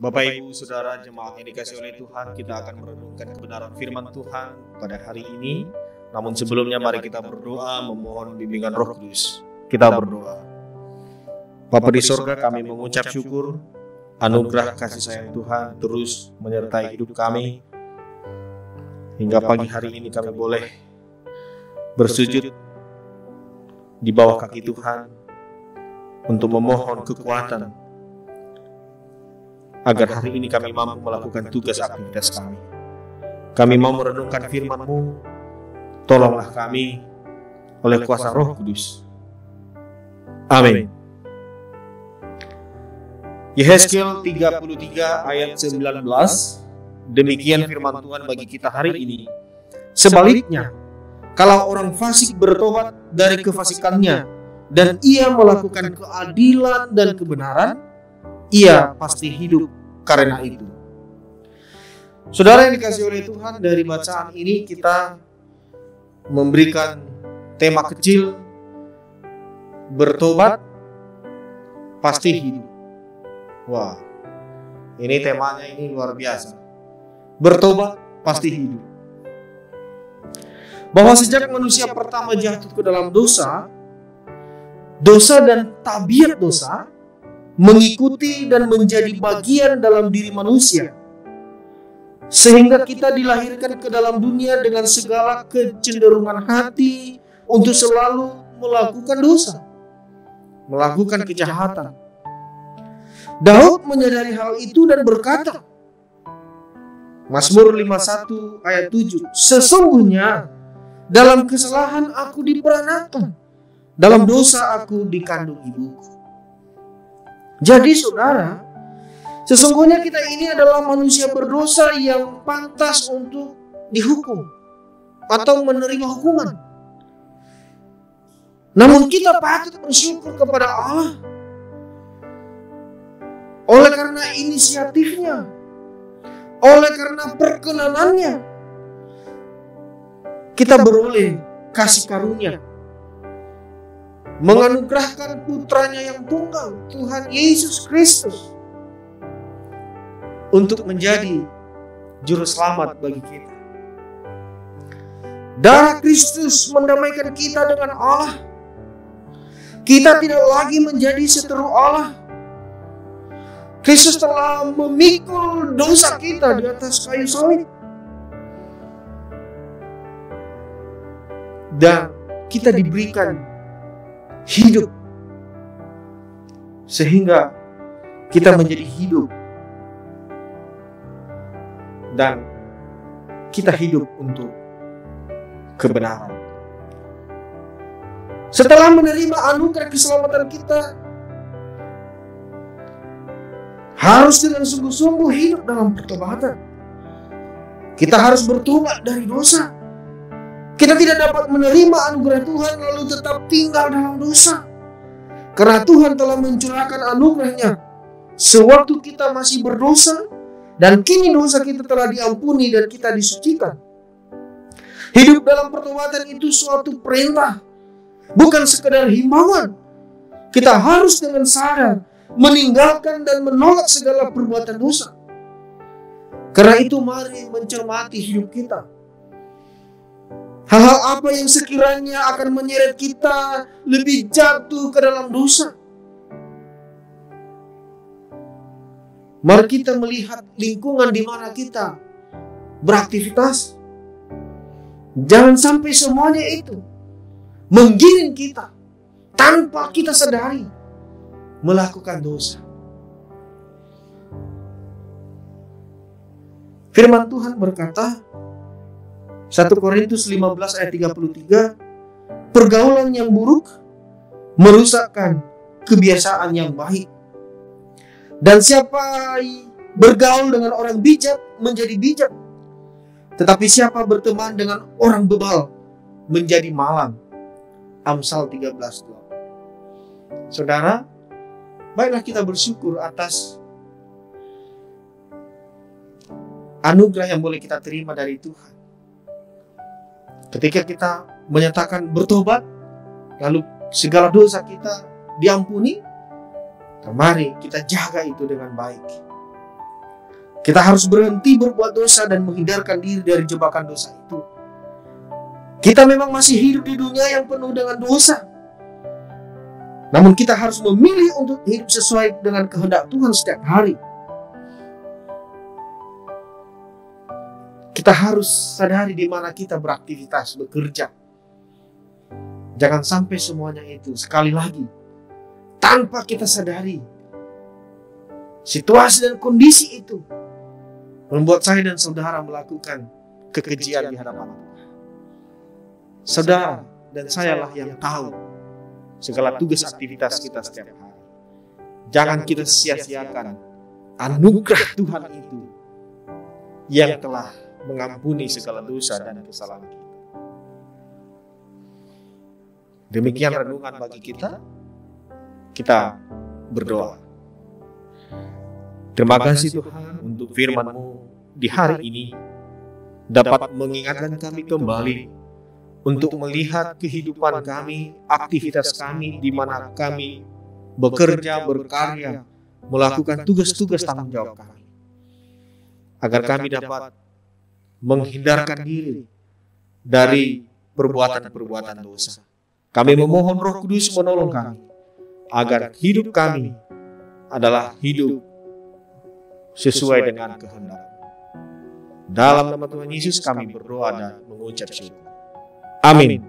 Bapak, Ibu, Saudara, jemaat yang dikasihi oleh Tuhan, kita akan merenungkan kebenaran firman Tuhan pada hari ini. Namun sebelumnya mari kita berdoa memohon bimbingan Roh Kudus. Kita berdoa. Bapa di sorga, kami mengucap syukur anugerah kasih sayang Tuhan terus menyertai hidup kami. Hingga pagi hari ini kami boleh bersujud di bawah kaki Tuhan untuk memohon kekuatan agar hari ini kami mampu melakukan tugas aktivitas kami. Kami mau merenungkan firman-Mu, tolonglah kami oleh kuasa Roh Kudus. Amin. Yehezkiel 33 ayat 19, demikian firman Tuhan bagi kita hari ini. Sebaliknya, kalau orang fasik bertobat dari kefasikannya dan ia melakukan keadilan dan kebenaran, ia pasti hidup karena itu. Saudara yang dikasihi oleh Tuhan, dari bacaan ini kita memberikan tema kecil, bertobat pasti hidup. Wah, ini temanya ini luar biasa. Bertobat pasti hidup. Bahwa sejak manusia pertama jatuh ke dalam dosa dan tabiat dosa mengikuti dan menjadi bagian dalam diri manusia, sehingga kita dilahirkan ke dalam dunia dengan segala kecenderungan hati untuk selalu melakukan dosa, melakukan kejahatan. Daud menyadari hal itu dan berkata, Mazmur 51 ayat 7, sesungguhnya dalam kesalahan aku diperanakan, dalam dosa aku dikandung ibuku. Jadi saudara, sesungguhnya kita ini adalah manusia berdosa yang pantas untuk dihukum atau menerima hukuman. Namun kita patut bersyukur kepada Allah oleh karena inisiatifnya, oleh karena perkenanannya, kita beroleh kasih karunia, menganugerahkan putranya yang tunggal, Tuhan Yesus Kristus, untuk menjadi juru selamat bagi kita. Darah Kristus mendamaikan kita dengan Allah. Kita tidak lagi menjadi seteru Allah. Kristus telah memikul dosa kita di atas kayu salib. Dan kita diberikan hidup, sehingga kita menjadi hidup dan kita hidup untuk kebenaran. Setelah menerima anugerah keselamatan, kita harus dengan sungguh-sungguh hidup dalam pertobatan. Kita harus bertobat dari dosa. Kita tidak dapat menerima anugerah Tuhan lalu tetap tinggal dalam dosa, karena Tuhan telah mencurahkan anugerahnya sewaktu kita masih berdosa, dan kini dosa kita telah diampuni dan kita disucikan. Hidup dalam pertobatan itu suatu perintah, bukan sekedar himbauan. Kita harus dengan sadar meninggalkan dan menolak segala perbuatan dosa. Karena itu mari mencermati hidup kita. Hal-hal apa yang sekiranya akan menyeret kita lebih jatuh ke dalam dosa. Mari kita melihat lingkungan di mana kita beraktivitas. Jangan sampai semuanya itu menggiring kita tanpa kita sadari melakukan dosa. Firman Tuhan berkata, 1 Korintus 15 ayat 33, pergaulan yang buruk merusakkan kebiasaan yang baik. Dan siapa bergaul dengan orang bijak menjadi bijak, tetapi siapa berteman dengan orang bebal menjadi malang. Amsal 13:2. Saudara, baiklah kita bersyukur atas anugerah yang boleh kita terima dari Tuhan. Ketika kita menyatakan bertobat, lalu segala dosa kita diampuni, mari kita jaga itu dengan baik. Kita harus berhenti berbuat dosa dan menghindarkan diri dari jebakan dosa itu. Kita memang masih hidup di dunia yang penuh dengan dosa. Namun kita harus memilih untuk hidup sesuai dengan kehendak Tuhan setiap hari. Kita harus sadari di mana kita beraktivitas, bekerja. Jangan sampai semuanya itu sekali lagi tanpa kita sadari situasi dan kondisi itu membuat saya dan saudara melakukan kekejian di hadapan Tuhan. Saudara dan sayalah yang tahu segala tugas aktivitas kita setiap hari. Jangan kita sia-siakan anugerah Tuhan itu yang telah mengampuni segala dosa dan kesalahan kita. Demikian renungan bagi kita. Kita berdoa. Terima kasih Tuhan untuk firman-Mu di hari ini dapat mengingatkan kami kembali untuk melihat kehidupan kami, aktivitas kami di mana kami bekerja, berkarya, melakukan tugas-tugas tanggung jawab kami. Agar kami dapat menghindarkan diri dari perbuatan-perbuatan dosa. Kami memohon Roh Kudus menolong kami agar hidup kami adalah hidup sesuai dengan kehendak. Dalam nama Tuhan Yesus kami berdoa dan mengucap syukur. Amin.